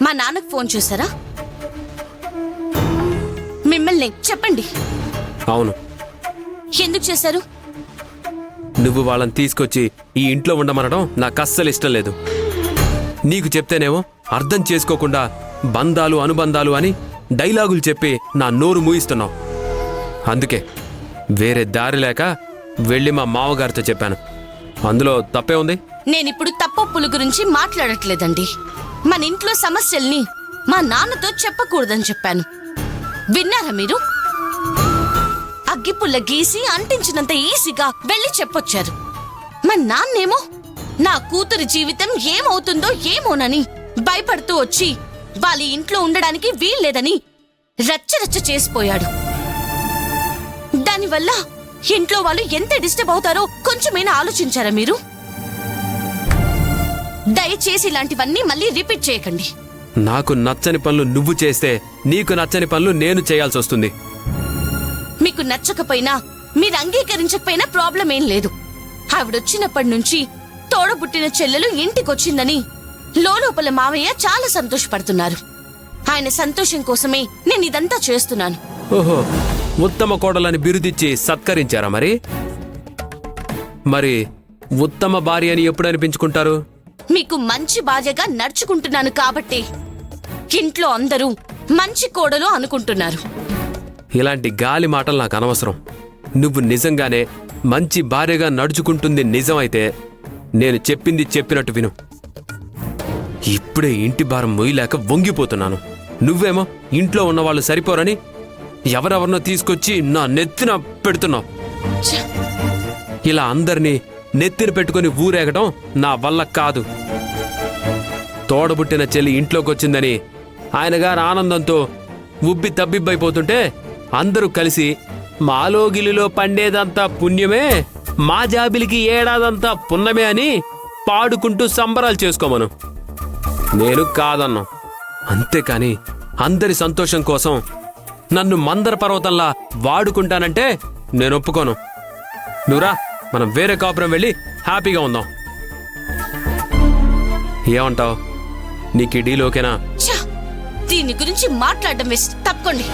మా నాన్నకు ఫోన్ చేశారా? మిమ్మల్ని చెప్పండి. అవును. ఎందుకు చేశారు? నువ్వు వాళ్ళని తీసుకొచ్చి ఈ ఇంట్లో ఉండమనడం నాకు అస్సలు ఇష్టం లేదు. నీకు చెప్తేనేమో అర్థం చేసుకోకుండా బంధాలు అనుబంధాలు అని డైలాగులు చెప్పి నా నోరు మూయిస్తున్నావు. అందుకే వేరే దారి లేక వెళ్ళి మా మామగారితో చెప్పాను. అందులో తప్పే ఉంది? నేనిప్పుడు తప్పొప్పుల గురించి మాట్లాడట్లేదండి. మన ఇంట్లో సమస్యల్ని మా నాన్నతో చెప్పకూడదని చెప్పాను. విన్నారా మీరు? అగ్గిపుల్ల గీసి అంటించినంత ఈజీగా వెళ్ళి చెప్పొచ్చారు. మా నాన్నేమో నా కూతురి జీవితం ఏమవుతుందో ఏమోనని భయపడుతూ వచ్చి వాళ్ళ ఇంట్లో ఉండడానికి వీల్లేదని రచ్చరచ్చ చేసిపోయాడు. దానివల్ల ఇంట్లో వాళ్ళు ఎంత డిస్టర్బ్ అవుతారో కొంచెమైనా ఆలోచించారా మీరు? దయచేసి ఇలాంటివన్నీ మళ్ళీ రిపీట్ చేయకండి. నాకు నచ్చని పనులు నువ్వు చేస్తే నీకు నచ్చని పనులు నేను చేయాల్సి వస్తుంది. మీకు నచ్చకపోయినా మీరు అంగీకరించకపోయినా ప్రాబ్లం ఏం లేదు. ఆవిడొచ్చినప్పటి నుంచి తోడబుట్టిన చెల్లెలు ఇంటికొచ్చిందని లోపల మావయ్య చాలా సంతోషపడుతున్నారు. ఆయన సంతోషం కోసమే నేను ఇదంతా చేస్తున్నాను. ఓహో, ఉత్తమ కోడలని బిరుదిచ్చి సత్కరించారా? మరి ఉత్తమ భార్య అని ఎప్పుడు అనిపించుకుంటారు? మీకు మంచి భార్యగా నడుచుకుంటున్నాను కాబట్టి ఇంట్లో అందరూ మంచి కోడలు అనుకుంటున్నారు. ఇలాంటి గాలి మాటలు నాకు అనవసరం. నువ్వు నిజంగానే మంచి భార్యగా నడుచుకుంటుంది నిజమైతే నేను చెప్పింది చెప్పినట్టు విను. ఇప్పుడే ఇంటి భారం మొయ్యలేక వంగిపోతున్నాను. నువ్వేమో ఇంట్లో ఉన్నవాళ్ళు సరిపోరని ఎవరెవరినో తీసుకొచ్చి నా నెత్తిన పెడుతున్నావు. ఇలా అందరినీ నెత్తిన పెట్టుకుని ఊరేగడం నా వల్ల కాదు. తోడబుట్టిన చెల్లి ఇంట్లోకొచ్చిందని ఆయనగారు ఆనందంతో ఉబ్బి తబ్బిబ్బైపోతుంటే అందరూ కలిసి మాలోగిలిలో పండేదంతా పుణ్యమే, మా జాబిలికి ఏడాదంతా పున్నమే అని పాడుకుంటూ సంబరాలు చేసుకోమను. నేను కాదన్నా. అంతేకాని అందరి సంతోషం కోసం నన్ను మందర పర్వతంలా వాడుకుంటానంటే నేను ఒప్పుకోను. నువ్వురా, మనం వేరే కాపురం వెళ్ళి హ్యాపీగా ఉందాం. ఏమంటావు? నీకు ఈ డీల్ ఓకేనా? దీని గురించి మాట్లాడడం వేస్ట్. తప్పుకోండి.